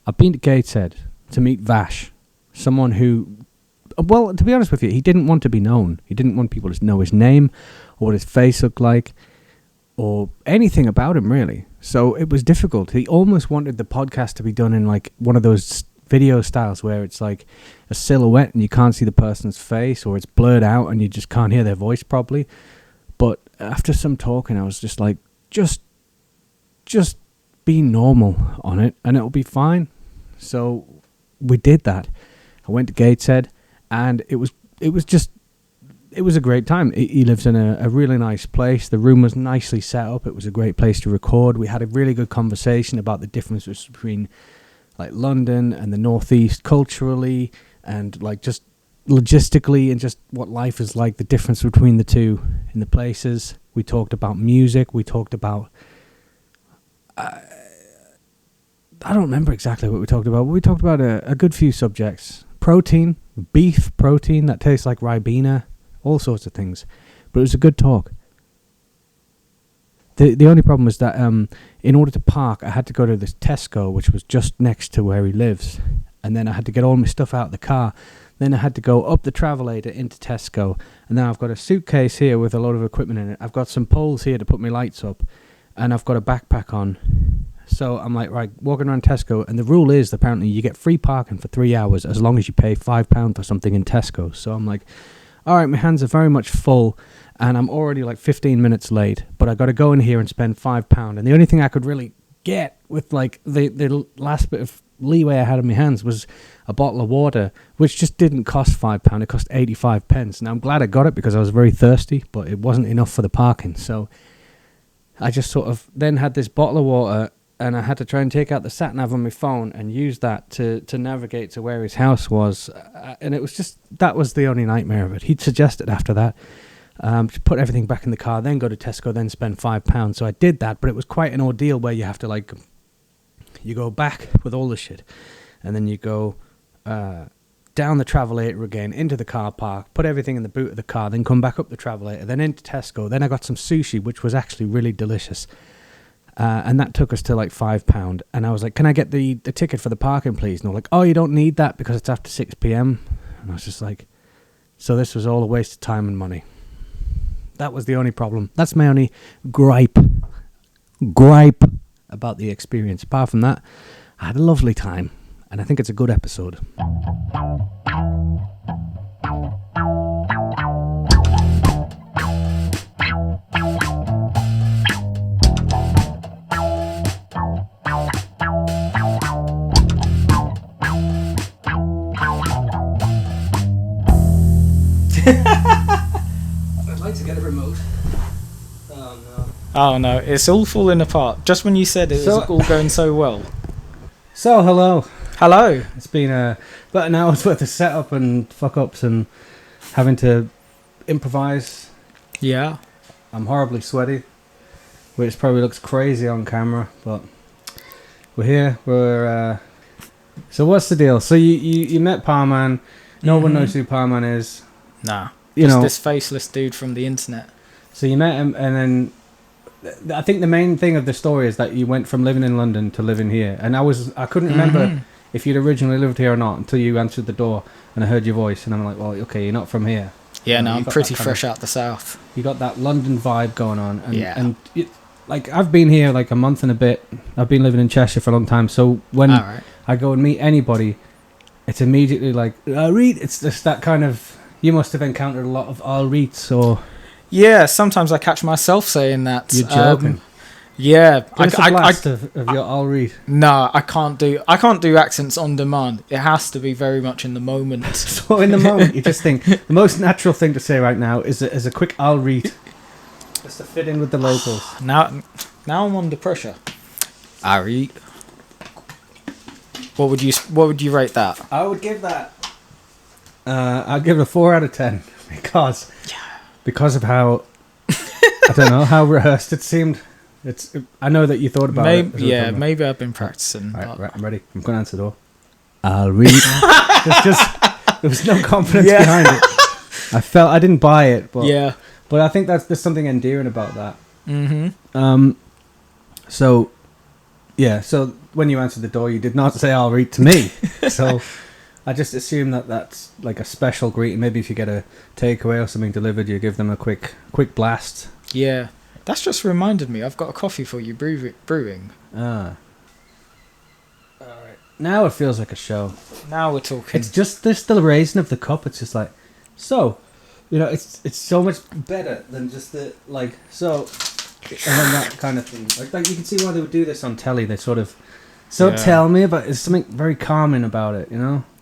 I've been to Gateshead to meet Vash, someone who, well, to be honest with you, he didn't want to be known. He didn't want people to know his name or what his face looked like or anything about him, really. So it was difficult. He almost wanted the podcast to be done in like one of those video styles where it's like a silhouette and you can't see the person's face, or it's blurred out and you just can't hear their voice properly. But after some talking, I was just like, just be normal on it and it'll be fine. So we did that. I went to Gateshead and it was a great time. He lives in a really nice place. The room was nicely set up. It was a great place to record. We had a really good conversation about the differences between like London and the Northeast culturally, and like just logistically, and just what life is like, the difference between the two in the places. We talked about music. We talked about I don't remember exactly what we talked about, but we talked about a good few subjects. Protein, beef protein that tastes like Ribena, all sorts of things. But it was a good talk. The only problem was that in order to park, I had to go to this Tesco, which was just next to where he lives. And then I had to get all my stuff out of the car. Then I had to go up the travelator into Tesco. And now I've got a suitcase here with a lot of equipment in it. I've got some poles here to put my lights up. And I've got a backpack on. So I'm like, right, walking around Tesco. And the rule is, apparently, you get free parking for 3 hours as long as you pay £5 for something in Tesco. So I'm like, all right, my hands are very much full. And I'm already like 15 minutes late, but I got to go in here and spend £5. And the only thing I could really get with like the last bit of leeway I had in my hands was a bottle of water, which just didn't cost £5. It cost 85 pence. Now I'm glad I got it because I was very thirsty, but it wasn't enough for the parking. So I just sort of then had this bottle of water, and I had to try and take out the sat nav on my phone and use that to navigate to where his house was. And it was just, that was the only nightmare of it. He'd suggested after that, to put everything back in the car, then go to Tesco, then spend £5. So I did that, but it was quite an ordeal where you have to like, you go back with all the shit, and then you go down the travelator again into the car park, put everything in the boot of the car, then come back up the travelator, then into Tesco. Then I got some sushi, which was actually really delicious, and that took us to like £5. And I was like, can I get the ticket for the parking, please? And they're like, oh, you don't need that because it's after 6 p.m. And I was just like, so this was all a waste of time and money. That was the only problem. That's my only gripe about the experience. Apart from that, I had a lovely time, and I think it's a good episode. I'd like to get a remote. Oh no. Oh no, it's all falling apart. Just when you said it was all going so well. So, hello. Hello. It's been about an hour's worth of setup and fuck-ups and having to improvise. Yeah. I'm horribly sweaty, which probably looks crazy on camera, but we're here. So what's the deal? So you met Parman. No one knows who Parman is. Nah. You know, this faceless dude from the internet. So you met him, and then I think the main thing of the story is that you went from living in London to living here. And I couldn't remember if you'd originally lived here or not until you answered the door and I heard your voice, and I'm like, well, okay, you're not from here. Yeah, no, I'm pretty fresh out the south. You got that London vibe going on. And, and like, I've been here like a month and a bit. I've been living in Cheshire for a long time. So when I go and meet anybody, it's immediately like, it's just that kind of, you must have encountered a lot of Alreets or... Yeah, sometimes I catch myself saying that. You're joking. Yeah, Give us a blast of your Alreet. No, I can't do accents on demand. It has to be very much in the moment. So in the moment, you just think the most natural thing to say right now is a quick Alreet, just to fit in with the locals. Now I'm under pressure. Alreet. What would you rate that? I would give that. I'd give it a 4 out of 10 because of how I don't know how rehearsed it seemed. I know that you thought about it. Yeah, maybe I've been practicing. Right, I'm ready. I'm going to answer the door. I'll read. There was no confidence behind it. I didn't buy it, but I think there's something endearing about that. Mm-hmm. So when you answered the door, you did not say "I'll read" to me. So I just assume that that's like a special greeting. Maybe if you get a takeaway or something delivered, you give them a quick blast. Yeah, that's just reminded me. I've got a coffee for you brewing. Ah. All right. Now it feels like a show. Now we're talking. It's just the raising of the cup. It's just like, so, it's so much better than just the like so, and then that kind of thing. Like you can see why they would do this on telly. They sort of. So tell me about. There's something very calming about it,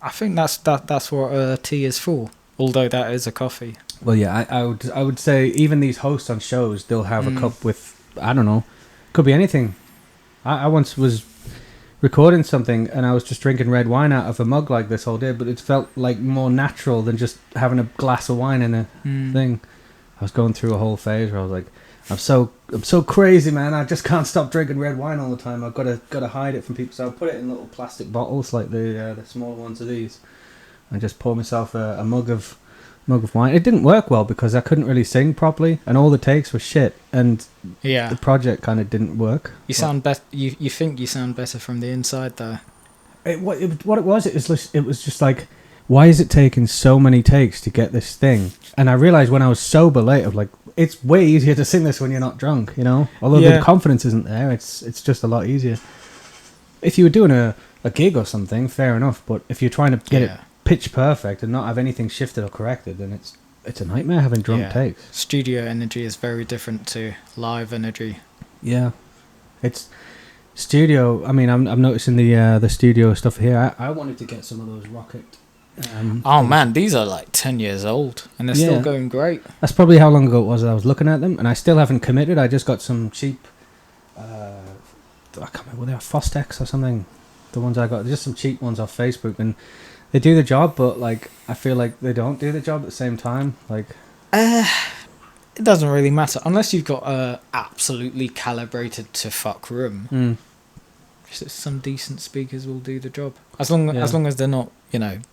I think that's what tea is for. Although that is a coffee. Well, yeah, I would say even these hosts on shows, they'll have a cup with, I don't know, could be anything. I once was recording something and I was just drinking red wine out of a mug like this all day, but it felt like more natural than just having a glass of wine in a thing. I was going through a whole phase where I was like, I'm so crazy, man. I just can't stop drinking red wine all the time. I've got to hide it from people. So I put it in little plastic bottles like the smaller ones of these, and just pour myself a mug of wine. It didn't work well because I couldn't really sing properly, and all the takes were shit, and the project kind of didn't work. You sound better. You think you sound better from the inside, though. It was just like, why is it taking so many takes to get this thing? And I realized when I was sober later, like, it's way easier to sing this when you're not drunk, Although the confidence isn't there, it's just a lot easier. If you were doing a gig or something, fair enough. But if you're trying to get it pitch perfect and not have anything shifted or corrected, then it's a nightmare having drunk takes. Studio energy is very different to live energy. Yeah, it's studio. I mean, I'm noticing the studio stuff here. I wanted to get some of those rocket. Man, these are like 10 years old and they're still going great. That's probably how long ago it was that I was looking at them, and I still haven't committed. I just got some cheap. I can't remember, were they Fostex or something? The ones I got, just some cheap ones off Facebook, and they do the job, but like I feel like they don't do the job at the same time. Like, it doesn't really matter unless you've got a absolutely calibrated to fuck room. Some decent speakers will do the job as long as they're not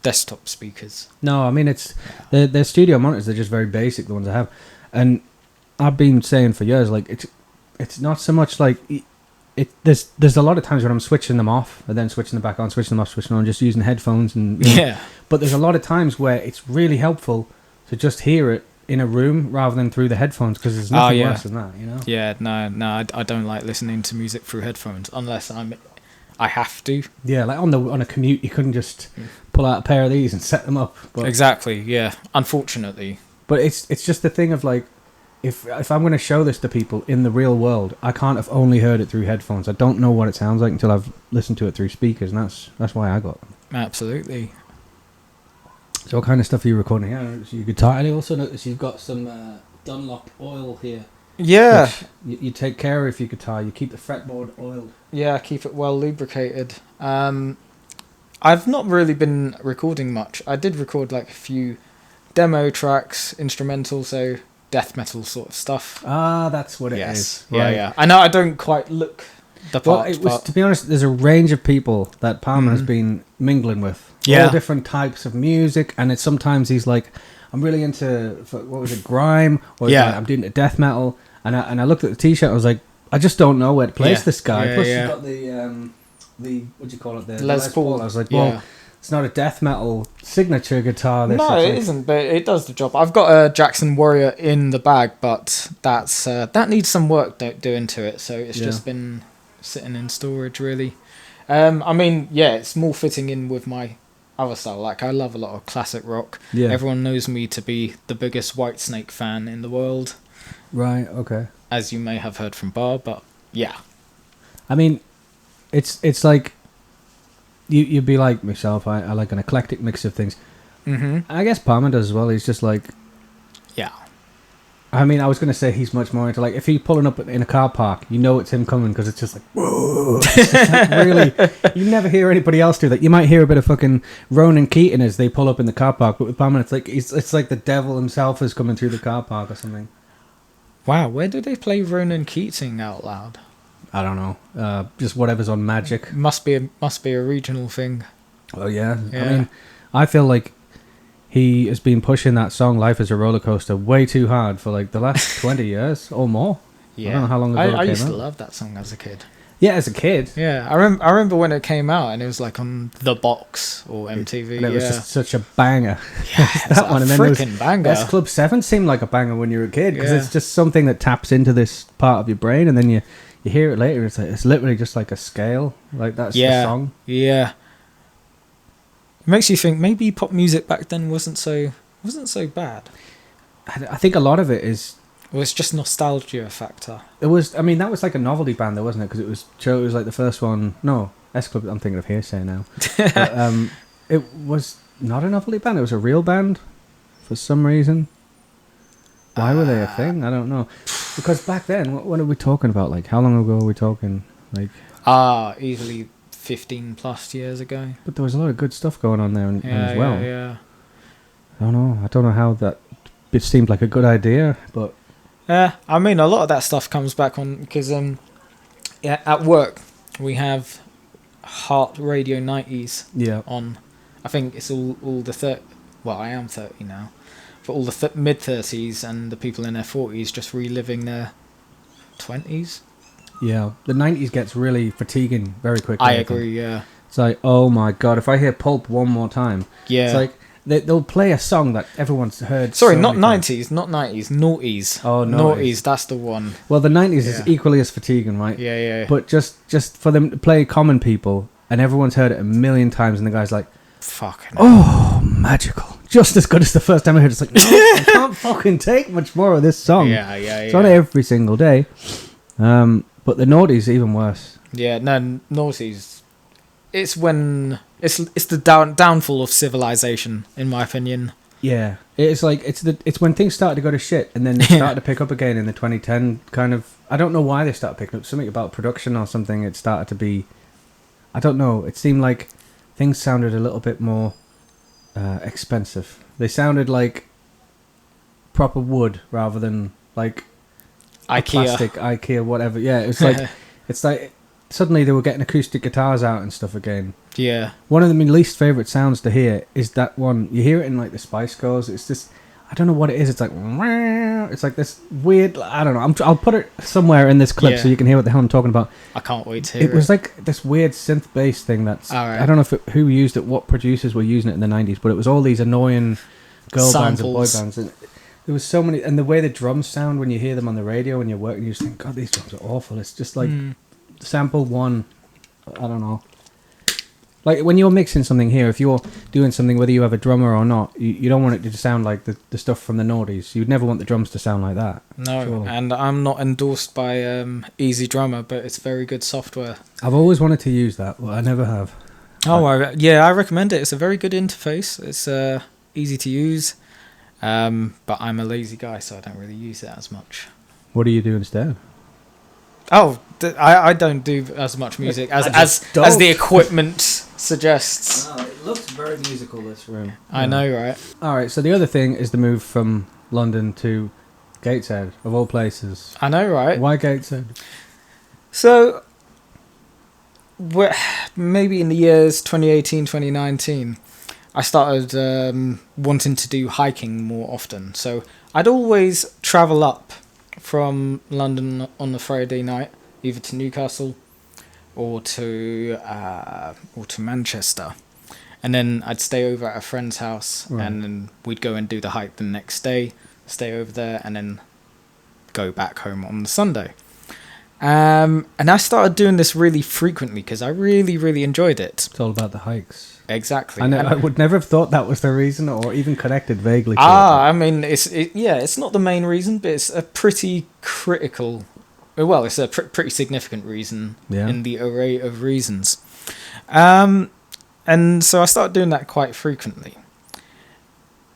desktop speakers. No, I mean it's their studio monitors. They're just very basic, the ones I have, and I've been saying for years, like it's not so much like. There's a lot of times when I'm switching them off and then switching them back on, switching them off, switching on, just using headphones and But there's a lot of times where it's really helpful to just hear it in a room rather than through the headphones, because there's nothing worse than that, Yeah, no, I don't like listening to music through headphones unless I have to. Yeah, like on a commute, you couldn't just pull out a pair of these and set them up. But, exactly, yeah. Unfortunately, but it's just the thing of like. If I'm going to show this to people in the real world, I can't have only heard it through headphones. I don't know what it sounds like until I've listened to it through speakers, and that's why I got them. Absolutely. So what kind of stuff are you recording here? Your guitar. I also notice you've got some Dunlop oil here. Yeah. You take care of your guitar. You keep the fretboard oiled. Yeah, keep it well lubricated. I've not really been recording much. I did record like a few demo tracks, instrumental, so death metal sort of stuff. Ah, that's what it is. Right. Yeah. I know I don't quite look the part. Well, to be honest, there's a range of people that Palmer has been mingling with. Yeah. All different types of music, and sometimes he's like, I'm really into, what was it, grime? Or like, I'm doing death metal. And I looked at the t-shirt, I was like, I just don't know where to place this guy. Plus you've got the what do you call it? The Les Paul. I was like, well, it's not a death metal signature guitar. No, it isn't, but it does the job. I've got a Jackson Warrior in the bag, but that needs some work doing to it, so it's just been sitting in storage, really. I mean, it's more fitting in with my other style. Like, I love a lot of classic rock. Yeah. Everyone knows me to be the biggest Whitesnake fan in the world. Right, okay. As you may have heard from Bar, but yeah. I mean, it's like... You'd be like myself. I like an eclectic mix of things. Mm-hmm. I guess Palmer does as well. He's just like, I mean, I was going to say he's much more into like if he's pulling up in a car park, it's him coming because it's just like whoa. It's just like really, you never hear anybody else do that. You might hear a bit of fucking Ronan Keating as they pull up in the car park, but with Palmer, it's like it's like the devil himself is coming through the car park or something. Wow, where do they play Ronan Keating out loud? I don't know. Just whatever's on Magic. Must be a regional thing. Oh yeah. I mean, I feel like he has been pushing that song "Life Is a Roller Coaster" way too hard for like the last 20 years or more. Yeah. I don't know how long ago I it came used out. to love that song as a kid. Yeah, as a kid. Yeah, I remember when it came out and it was like on The Box or MTV. And it was just such a banger. Yeah, that one. And then freaking banger. S Club 7 seemed like a banger when you were a kid because Yeah. it's just something that taps into this part of your brain, and then you hear it later. It's literally just like a scale. Like that's the song. Yeah. It makes you think maybe pop music back then wasn't so bad. I think a lot of it is. Or it's just nostalgia factor. It was. I mean, that was like a novelty band, though, wasn't it? Because it was like the first one. No, S Club. I'm thinking of Hearsay now. But, it was not a novelty band. It was a real band, for some reason. Why were they a thing? I don't know. Because back then, what are we talking about? Like, how long ago are we talking? Like, easily 15 plus years ago. But there was a lot of good stuff going on there as well. Yeah. I don't know how that. It seemed like a good idea, but. Yeah, I mean, a lot of that stuff comes back on because at work we have Heart Radio 90s on. I think it's all the well, I am 30 now, but all the mid 30s and the people in their 40s just reliving their 20s. Yeah, the 90s gets really fatiguing very quickly. I agree. Yeah, it's like, oh my god, if I hear Pulp one more time, it's like. They'll play a song that everyone's heard. Sorry, not 90s, not 90s, noughties. Oh, noughties, that's the one. Well, the 90s is equally as fatiguing, right? Yeah. But just for them to play Common People, and everyone's heard it a million times, and the guy's like, fucking magical. Just as good as the first time I heard it. It's like, no, I can't fucking take much more of this song. Yeah. It's on every single day. But the noughties even worse. Yeah, no, noughties. It's when... It's the downfall of civilization, in my opinion. Yeah, it's like it's when things started to go to shit, and then they started to pick up again in the 2010 kind of. I don't know why they started picking up. Something about production or something. It started to be. I don't know. It seemed like things sounded a little bit more expensive. They sounded like proper wood rather than like IKEA, whatever. Yeah, it's like suddenly they were getting acoustic guitars out and stuff again. Yeah. One of my least favourite sounds to hear is that one. You hear it in like the Spice Girls. It's just, I don't know what it is. It's like this weird, I don't know. I'll put it somewhere in this clip so you can hear what the hell I'm talking about. I can't wait to hear it. It was like this weird synth bass thing that's, I don't know who used it, what producers were using it in the 90s, but it was all these annoying girl bands and boy bands. And there was so many, and the way the drums sound when you hear them on the radio when you're working, you just think, God, these drums are awful. It's just like sample one, I don't know. Like when you're mixing something here, if you're doing something, whether you have a drummer or not, you don't want it to sound like the stuff from the noughties. You'd never want the drums to sound like that. No, surely. And I'm not endorsed by Easy Drummer, but it's very good software. I've always wanted to use that, but I never have. I recommend it. It's a very good interface. It's easy to use, but I'm a lazy guy, so I don't really use it as much. What do you do instead? Oh, I don't do as much music as the equipment suggests. Oh, it looks very musical, this room. I know, right? All right, so the other thing is the move from London to Gateshead, of all places. I know, right? Why Gateshead? So, maybe in the years 2018, 2019, I started wanting to do hiking more often. So, I'd always travel up from London on a Friday night, either to Newcastle or to Manchester, and then I'd stay over at a friend's house, and then we'd go and do the hike the next day, stay over there, and then go back home on the Sunday. And I started doing this really frequently because I really, really enjoyed it. It's all about the hikes. Exactly. I would never have thought that was the reason, or even connected vaguely to it. I mean, it's not the main reason, but it's a pretty critical. Well, it's a pretty significant reason in the array of reasons. And so I started doing that quite frequently.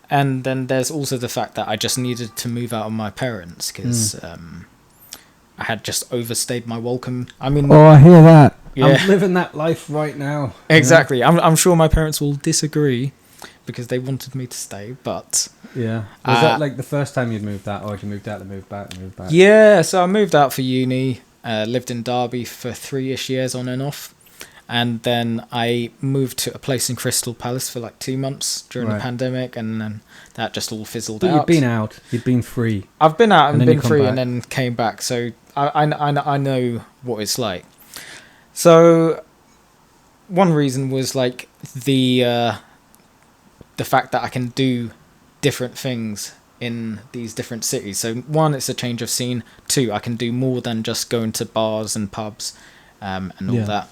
And then there's also the fact that I just needed to move out of my parents because I had just overstayed my welcome. I mean, I hear that. Yeah. I'm living that life right now. Exactly. I'm sure my parents will disagree because they wanted me to stay, but... Yeah. Was that like the first time you'd moved out, or had you moved out and moved back and moved back? Yeah, so I moved out for uni, lived in Derby for 3-ish years on and off, and then I moved to a place in Crystal Palace for like 2 months during the pandemic, and then that just all fizzled out. You'd been out, you'd been free. I've been out and been free and then came back, so I know what it's like. So one reason was like the fact that I can do different things in these different cities. So one, it's a change of scene. Two, I can do more than just going to bars and pubs and all that.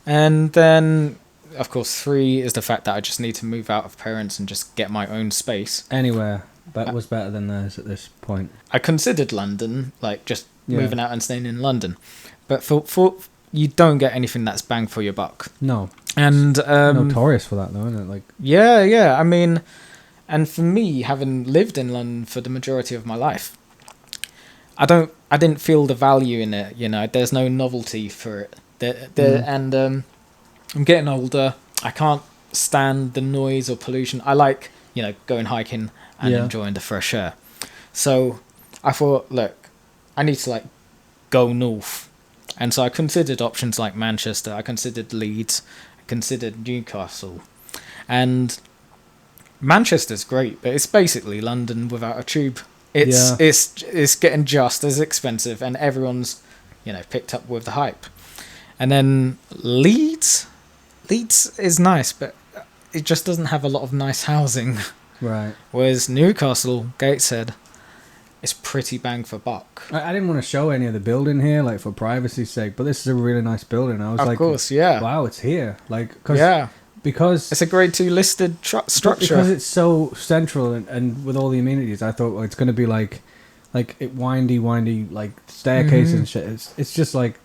And then, of course, three is the fact that I just need to move out of parents and just get my own space. Anywhere that was better than theirs at this point. I considered London, like just moving out and staying in London. But for you don't get anything that's bang for your buck. No. And notorious for that though, isn't it? Like yeah. I mean, and for me, having lived in London for the majority of my life, I didn't feel the value in it. You know, there's no novelty for it. And I'm getting older. I can't stand the noise or pollution. I like, you know, going hiking and enjoying the fresh air. So I thought, look, I need to like go north. And so I considered options like Manchester. I considered Leeds. I considered Newcastle. And Manchester's great, but it's basically London without a tube. It's getting just as expensive, and everyone's, you know, picked up with the hype. And then Leeds is nice, but it just doesn't have a lot of nice housing. Right. Whereas Newcastle, Gateshead, is pretty bang for buck. I didn't want to show any of the building here, like for privacy's sake, but this is a really nice building. I was of course, yeah. Wow, it's here. Like, because it's a grade 2 listed structure. Because it's so central and with all the amenities, I thought, well, it's going to be like windy, like staircase and shit. It's just like,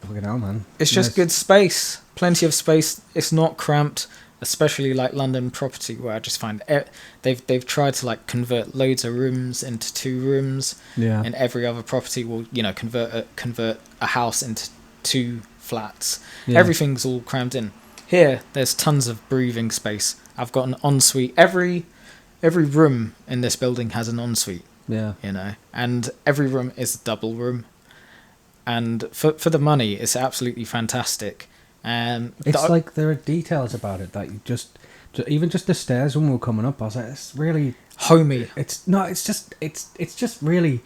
fucking hell, man. It's just good space, plenty of space. It's not cramped, especially like London property, where I just find they've tried to like convert loads of rooms into 2 rooms. Yeah. And every other property will, you know, convert a house into 2 flats. Yeah. Everything's all crammed in. Here, there's tons of breathing space. I've got an ensuite. Every room in this building has an ensuite. Yeah. You know, and every room is a double room. And for the money, it's absolutely fantastic. It's like there are details about it that you just even just the stairs when we were coming up, I was like, it's really homey. It's just really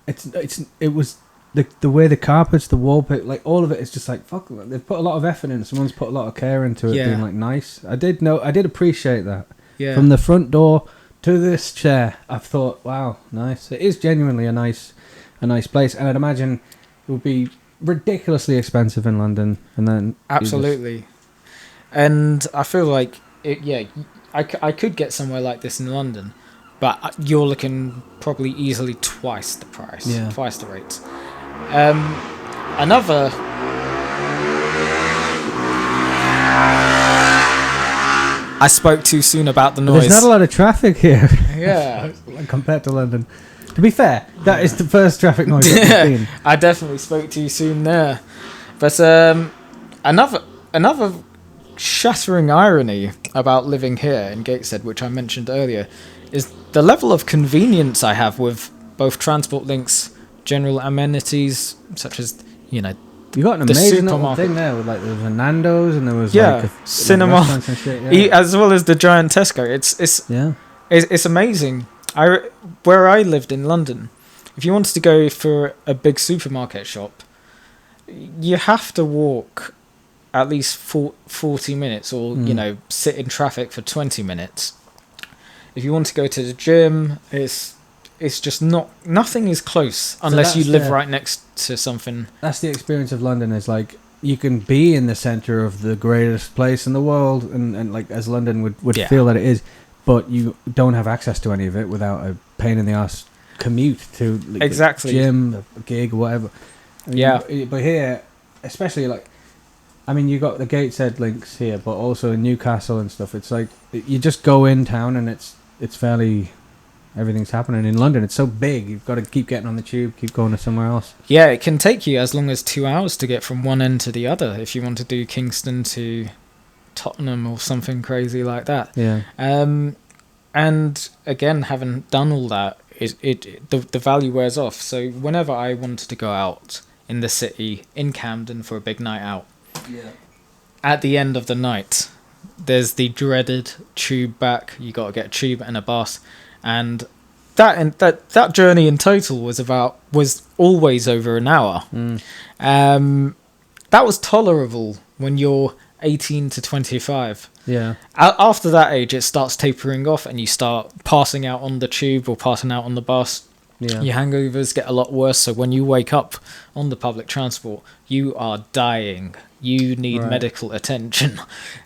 it was the way the carpets, the wallpaper, like all of it is just like, fuck, they've put a lot of effort in. Someone's put a lot of care into it being like nice. I did appreciate that. Yeah. From the front door to this chair, I've thought, wow, nice. It is genuinely a nice place, and I'd imagine it would be ridiculously expensive in London, and then absolutely. And I feel like I could get somewhere like this in London, but you're looking probably easily twice the price, twice the rates. Another I spoke too soon about the noise. There's not a lot of traffic here. Yeah. Compared to London. To be fair, that is the first traffic noise I've seen. I definitely spoke too soon there. But another shattering irony about living here in Gateshead, which I mentioned earlier, is the level of convenience I have with both transport links, general amenities, such as, you know, you got an amazing little thing there with like there was a Nando's and there was like a cinema and shit, as well as the giant Tesco. It's amazing. Where I lived in London, if you wanted to go for a big supermarket shop, you have to walk at least 40 minutes or you know, sit in traffic for 20 minutes. If you want to go to the gym, it's just nothing is close unless you live right next to something. That's the experience of London, is like you can be in the centre of the greatest place in the world and like as London would feel that it is, but you don't have access to any of it without a pain in the ass commute to like, exactly the gym, a gig, or whatever. I mean, but here, especially like, I mean, you got the Gateshead links here, but also in Newcastle and stuff. It's like you just go in town and it's fairly, everything's happening. In London, it's so big, you've got to keep getting on the tube, keep going to somewhere else. Yeah, it can take you as long as 2 hours to get from one end to the other if you want to do Kingston to Tottenham or something crazy like that. Yeah. And again, having done all that, the value wears off. So whenever I wanted to go out in the city, in Camden for a big night out, at the end of the night, there's the dreaded tube back. You got to get a tube and a bus, and that journey in total was always over an hour. that was tolerable when you're 18 to 25. Yeah. After that age, it starts tapering off, and you start passing out on the tube or passing out on the bus. Yeah. Your hangovers get a lot worse. So when you wake up on the public transport, you are dying. You need medical attention,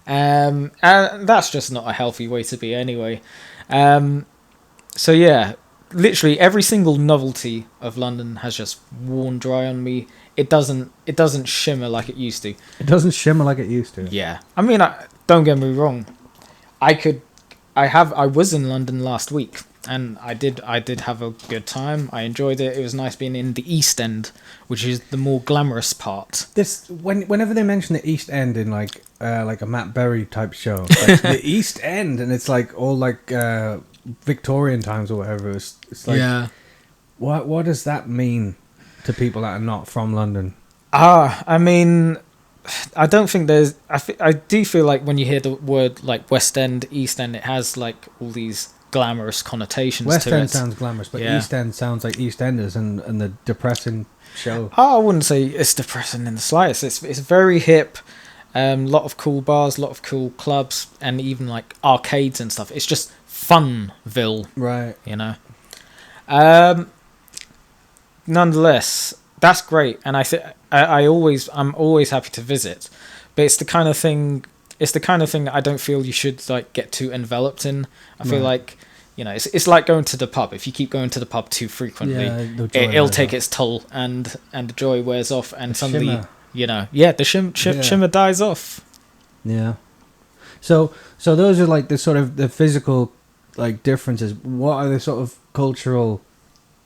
and that's just not a healthy way to be anyway. So yeah, literally every single novelty of London has just worn dry on me. It doesn't shimmer like it used to. It doesn't shimmer like it used to. Yeah, I mean, don't get me wrong. I was in London last week, and I did have a good time. I enjoyed it. It was nice being in the East End, which is the more glamorous part. Whenever they mention the East End in like a Matt Berry type show, like the East End, and it's like all like Victorian times or whatever. It's like, yeah. What does that mean to people that are not from London? I mean, I don't think there's. I do feel like when you hear the word like West End, East End, it has like all these glamorous connotations West to it. End sounds glamorous, but Yeah. East End sounds like EastEnders and the depressing show. I wouldn't say it's depressing in the slightest. It's very hip. Lot of cool bars, lot of cool clubs, and even like arcades and stuff. It's just Funville, Right. you know. Nonetheless, that's great, and I'm always happy to visit, but it's the kind of thing I don't feel you should like get too enveloped in. I feel like, you know, it's like going to the pub. If you keep going to the pub too frequently, it'll take its toll, and the joy wears off, and suddenly shimmer. you know, the shimmer dies off. Yeah. So those are like the sort of the physical like differences. What are the sort of cultural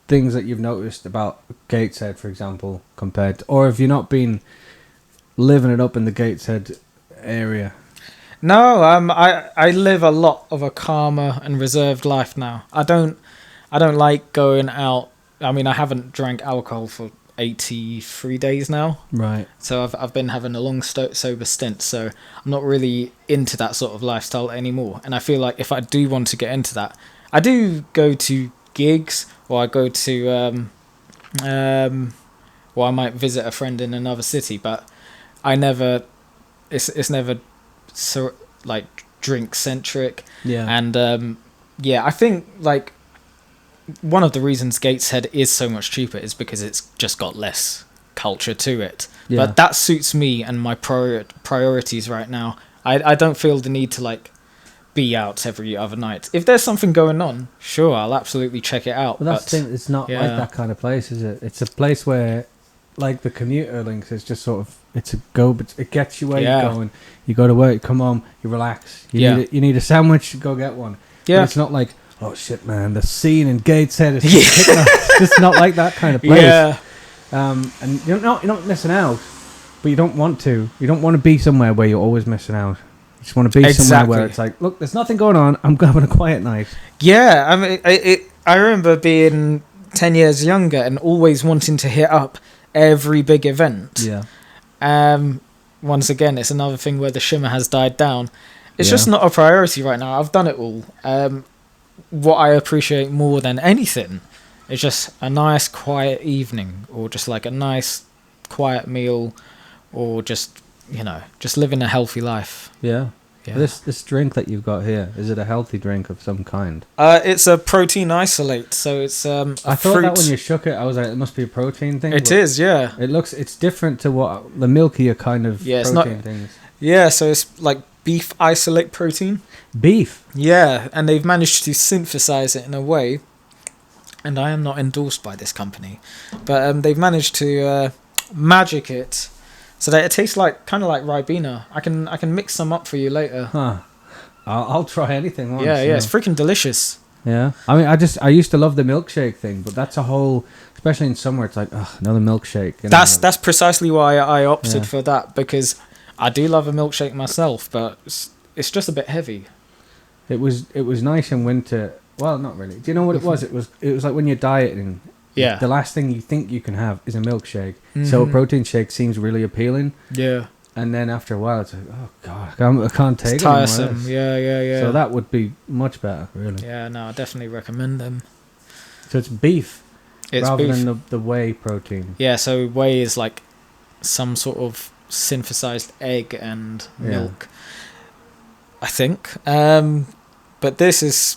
things that you've noticed about Gateshead, for example, compared to, or have you not been living it up in the Gateshead area? No, I live a lot of a calmer and reserved life now. I don't like going out. I mean, I haven't drank alcohol for 83 days now. Right. So I've been having a long sober stint. So I'm not really into that sort of lifestyle anymore. And I feel like if I do want to get into that, I do go to gigs, or I go to or I might visit a friend in another city, but I never. It's never so like drink centric. Yeah. And I think like one of the reasons Gateshead is so much cheaper is because it's just got less culture to it. Yeah. But that suits me and my priorities right now. I don't feel the need to like be out every other night. If there's something going on, sure, I'll absolutely check it out. Well, that's the thing. It's not like that kind of place, is it? It's a place where, like the commuter links, is just sort of but it gets you where you're going. You go to work, you come home, you relax. You need a sandwich, go get one. Yeah. But it's not like, oh shit, man, the scene in Gateshead is it's just not like that kind of place. Yeah. And you're not missing out, but you don't want to. You don't want to be somewhere where you're always missing out. You just want to be somewhere where it's like, look, there's nothing going on. I'm having a quiet night. Yeah, I mean, I remember being 10 years younger and always wanting to hit up every big event. Yeah. Once again, it's another thing where the shimmer has died down. It's just not a priority right now. I've done it all. What I appreciate more than anything is just a nice quiet evening, or just like a nice quiet meal, or just, you know, just living a healthy life. Yeah. This drink that you've got here, is it a healthy drink of some kind? It's a protein isolate, so it's I thought that when you shook it, I was like, it must be a protein thing. It is, yeah. It's different to what the milkier kind of protein things. Yeah, so it's like beef isolate protein. Beef? Yeah, and they've managed to synthesize it in a way, and I am not endorsed by this company, but they've managed to magic it so that it tastes kind of like Ribena. I can mix some up for you later. Huh. I'll try anything once. Yeah, it's freaking delicious. Yeah. I mean, I used to love the milkshake thing, but that's a whole, especially in summer, it's like, another milkshake. That's precisely why I opted for that, because I do love a milkshake myself, but it's just a bit heavy. It was nice in winter. Well, not really. Do you know what it was? It was like when you're dieting. Yeah. The last thing you think you can have is a milkshake. Mm-hmm. So a protein shake seems really appealing. Yeah. And then after a while, it's like, oh god, I can't take it's it tiresome. anymore. Yeah. So that would be much better, really. Yeah, no, I definitely recommend them. So it's beef, rather than the whey protein. Yeah, so whey is like some sort of synthesized egg and milk, I think. But this is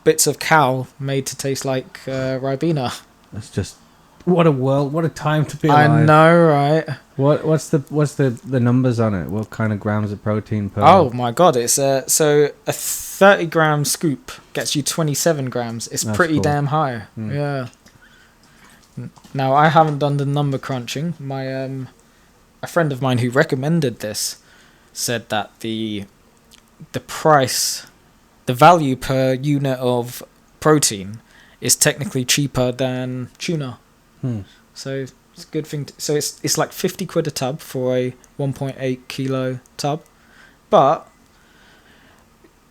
bits of cow made to taste like Ribena. That's just what a world, what a time to be alive. I know, right? What's the numbers on it? What kind of grams of protein per? Oh my god! It's so a 30-gram scoop gets you 27 grams. It's That's pretty cool. damn high. Yeah. Now I haven't done the number crunching. My a friend of mine who recommended this said that the price, the value per unit of protein is technically cheaper than tuna. So it's a good thing. So it's like 50 quid a tub for a 1.8 kilo tub, but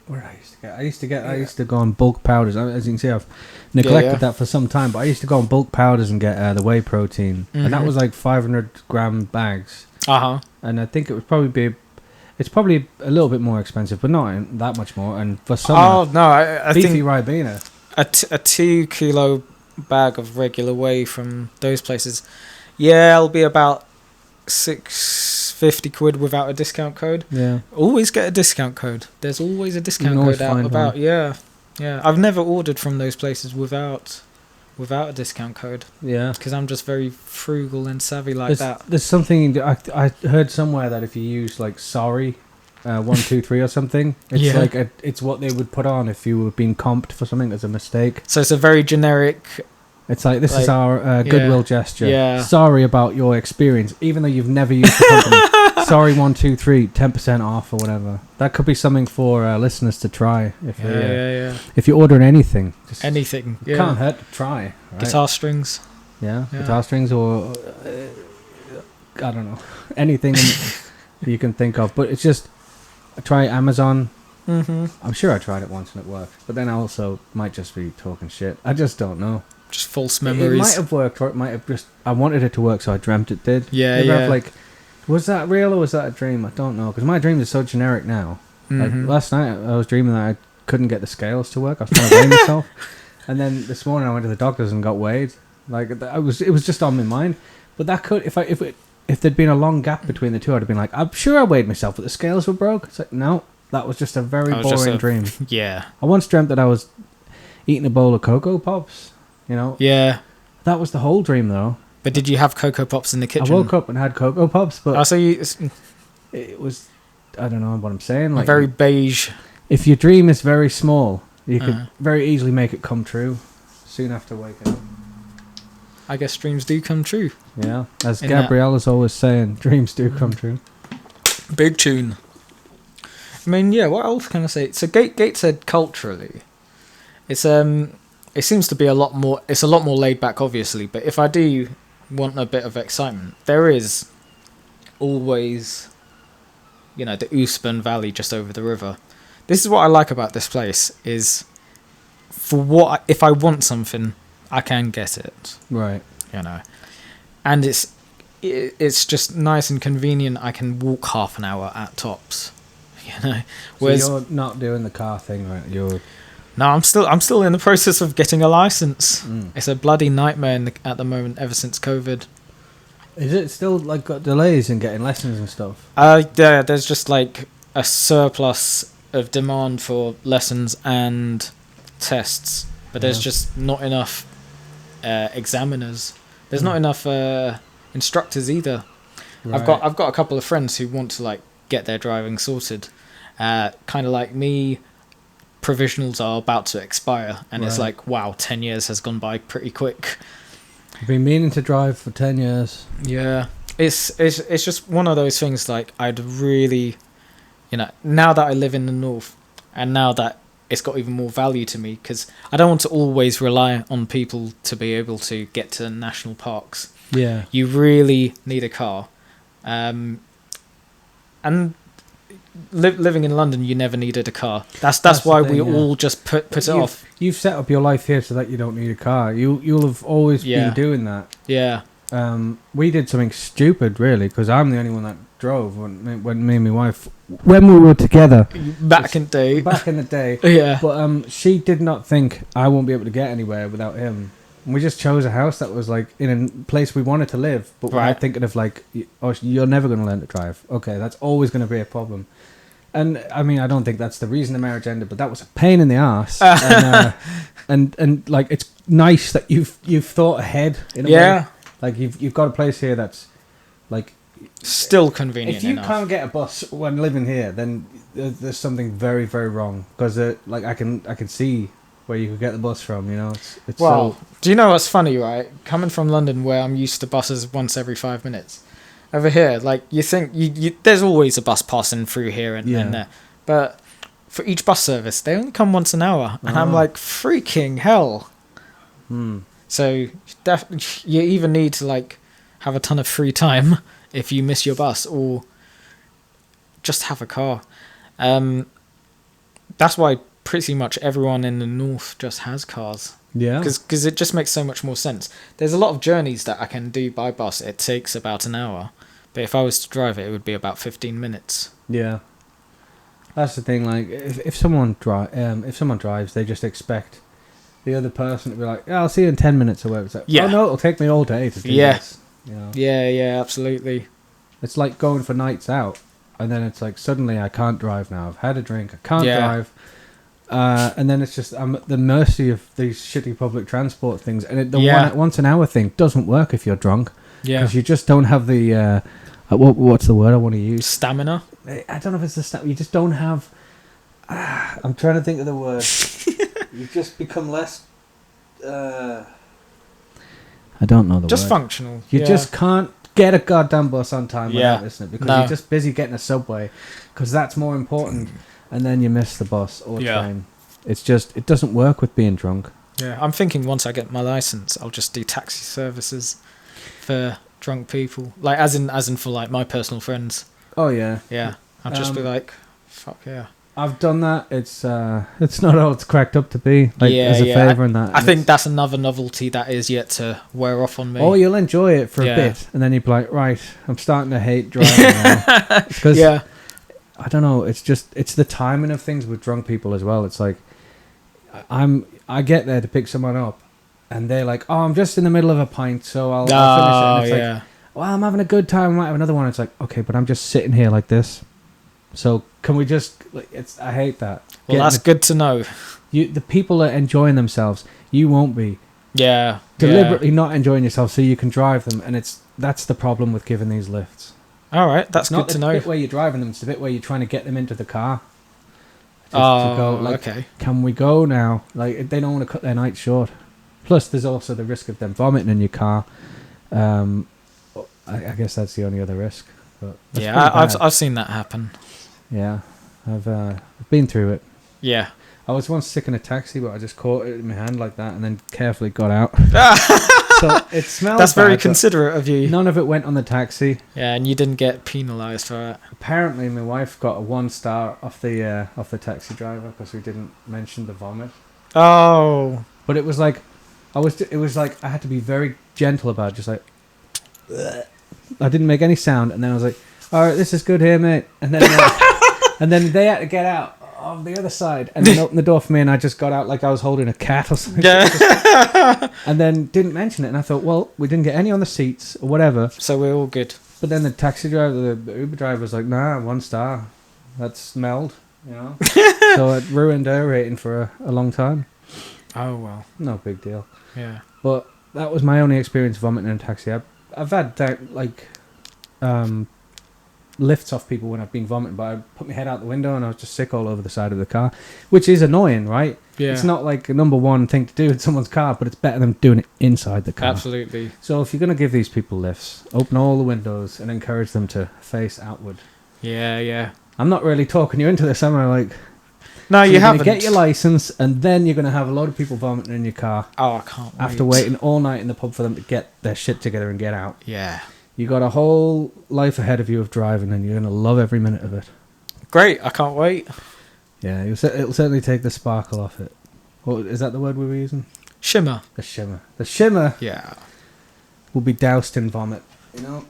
Where I used to go on bulk powders. As you can see, I've neglected that for some time. But I used to go on bulk powders and get the whey protein, and that was like 500-gram bags. And I think it's probably a little bit more expensive, but not that much more. And for some, I beefy think Ribena, a 2 kilo bag of regular whey from those places, it'll be about 650 quid without a discount code. Yeah, always get a discount code. There's always a discount code out about one. Yeah, I've never ordered from those places without a discount code. Yeah, because I'm just very frugal and savvy that. There's something I heard somewhere that if you use like sorry 123 or something, it's like it's what they would put on if you were being comped for something as a mistake. So it's a very generic. It's like, this is our goodwill gesture. Yeah. Sorry about your experience, even though you've never used the company. Sorry 123, 10% off or whatever. That could be something for listeners to try. If you're ordering anything, anything, can't hurt to try. Right? Guitar strings. Guitar strings or I don't know, anything you can think of. But it's just, try Amazon. I'm sure I tried it once and it worked, but then I also might just be talking shit. I just don't know. Just false memories. It might have worked, or it might have just. I wanted it to work, so I dreamt it did. Yeah. Was that real or was that a dream? I don't know, because my dreams are so generic now. Like, last night I was dreaming that I couldn't get the scales to work. I was trying to weigh myself, and then this morning I went to the doctor's and got weighed. Like, it was just on my mind. But that could, if there'd been a long gap between the two, I'd have been like, I'm sure I weighed myself, but the scales were broke. It's like, no, that was just a very boring dream. Yeah. I once dreamt that I was eating a bowl of Cocoa Pops. You know? Yeah. That was the whole dream, though. But did you have Cocoa Pops in the kitchen? I woke up and had Cocoa Pops, but it was, I don't know what I'm saying. Like, very beige. If your dream is very small, you could very easily make it come true soon after waking up. I guess dreams do come true. Yeah. As Gabrielle is always saying, dreams do come true. Big tune. I mean, what else can I say? So Gateshead culturally, it seems to be a lot more laid back, obviously, but if I do want a bit of excitement, there is always, the Usburn Valley just over the river. This is what I like about this place, is if I want something, I can get it. Right. And it's just nice and convenient. I can walk half an hour at tops. Whereas, so you're not doing the car thing, right? No, I'm still in the process of getting a license. It's a bloody nightmare at the moment, ever since COVID. Is it still got delays in getting lessons and stuff? There's just like a surplus of demand for lessons and tests, but there's just not enough examiners. There's not enough instructors either. Right. I've got a couple of friends who want to get their driving sorted. Kind of like me. Provisionals are about to expire, and it's like, wow, 10 years has gone by pretty quick. I've been meaning to drive for 10 years. Yeah, it's just one of those things. Like, I'd really, now that I live in the north, and now that it's got even more value to me, because I don't want to always rely on people to be able to get to national parks. Yeah, you really need a car, and living in London, you never needed a car. That's why we all just put it off. You've set up your life here so that you don't need a car. You'll have always been doing that. Yeah. We did something stupid, really, because I'm the only one that drove when me and my wife, when we were together. Back in the day. Yeah. But she did not think I won't be able to get anywhere without him. And we just chose a house that was like in a place we wanted to live, but we're not thinking of like, oh, you're never going to learn to drive. Okay, that's always going to be a problem. And I mean, I don't think that's the reason the marriage ended, but that was a pain in the arse. And like, it's nice that you've thought ahead in a way. Like you've got a place here that's like still convenient. If you enough. can't get a bus when living here, then there's something very, very wrong. Because like I can see where you could get the bus from. You know, it's well. So. Do you know what's funny, right? Coming from London, where I'm used to buses once every 5 minutes. Over here, like you think there's always a bus passing through here and there, but for each bus service, they only come once an hour, and I'm like, freaking hell. So you either need to like have a ton of free time if you miss your bus, or just have a car. That's why pretty much everyone in the north just has cars. Yeah. Because it just makes so much more sense. There's a lot of journeys that I can do by bus. It takes about an hour. But if I was to drive it, it would be about 15 minutes. Yeah. That's the thing. Like, if someone drives, they just expect the other person to be like, "Yeah, I'll see you in 10 minutes" or whatever. It's like, "Oh no, it'll take me all day to do this." You know? Yeah, absolutely. It's like going for nights out, and then it's like suddenly I can't drive now. I've had a drink. I can't drive. And then it's just I'm at the mercy of these shitty public transport things. And the once an hour thing doesn't work if you're drunk. Yeah. Because you just don't have the... what's the word I want to use? Stamina? I don't know if it's the stamina. You just don't have... I'm trying to think of the word. You just become less... I don't know the word. Just functional. You just can't get a goddamn bus on time without missing it. Because you're just busy getting a subway. Because that's more important. And then you miss the bus or train. It's just, it doesn't work with being drunk. Yeah, I'm thinking once I get my license, I'll just do taxi services for drunk people. Like, as in for like my personal friends. Oh yeah. Yeah. I'll just be like, fuck yeah. I've done that. It's not all it's cracked up to be. Like, as a favour and that. I think that's another novelty that is yet to wear off on me. Oh, you'll enjoy it for a bit. And then you'll be like, right, I'm starting to hate driving now. Because I don't know. It's the timing of things with drunk people as well. It's like I get there to pick someone up, and they're like, "Oh, I'm just in the middle of a pint, so I'll finish it." And it's like, "Well, I'm having a good time. I might have another one." It's like, "Okay, but I'm just sitting here like this. So can we just?" Like, I hate that. Well, that's good to know. The people are enjoying themselves. You won't be. Yeah. Deliberately not enjoying yourself so you can drive them, and that's the problem with giving these lifts. All right, that's good to know. It's not the bit where you're driving them; it's the bit where you're trying to get them into the car. To go, like, okay. Can we go now? Like, they don't want to cut their night short. Plus, there's also the risk of them vomiting in your car. I guess that's the only other risk. But I've seen that happen. Yeah, I've been through it. Yeah. I was once sick in a taxi, but I just caught it in my hand like that and then carefully got out. So it smells. That's very considerate of you. None of it went on the taxi. Yeah, and you didn't get penalised for it. Apparently, my wife got a 1 star off the taxi driver because we didn't mention the vomit. Oh. But it was like, I had to be very gentle about it, just like, I didn't make any sound, and then I was like, all right, this is good here, mate. And then and then they had to get out of the other side and then open the door for me, and I just got out like I was holding a cat or something. Yeah. And then didn't mention it, and I thought, well, we didn't get any on the seats or whatever, so we're all good. But then the taxi driver, the Uber driver, was like, nah, 1 star, that smelled, you know. So it ruined her rating for a long time. Oh well, no big deal. Yeah, but that was my only experience vomiting in a taxi. I've had lifts off people when I've been vomiting, but I put my head out the window and I was just sick all over the side of the car, which is annoying, right? Yeah. It's not like a number one thing to do in someone's car, but it's better than doing it inside the car. Absolutely. So if you're going to give these people lifts, open all the windows and encourage them to face outward. Yeah, yeah. I'm not really talking you into this, am I? Like, no, you haven't. Get your license, and then you're going to have a load of people vomiting in your car. Oh, I can't wait. After waiting all night in the pub for them to get their shit together and get out. Yeah. You got a whole life ahead of you of driving, and you're going to love every minute of it. Great, I can't wait. Yeah, it'll certainly take the sparkle off it. What is that the word we were using? Shimmer. The shimmer. The shimmer. Yeah. Will be doused in vomit, you know?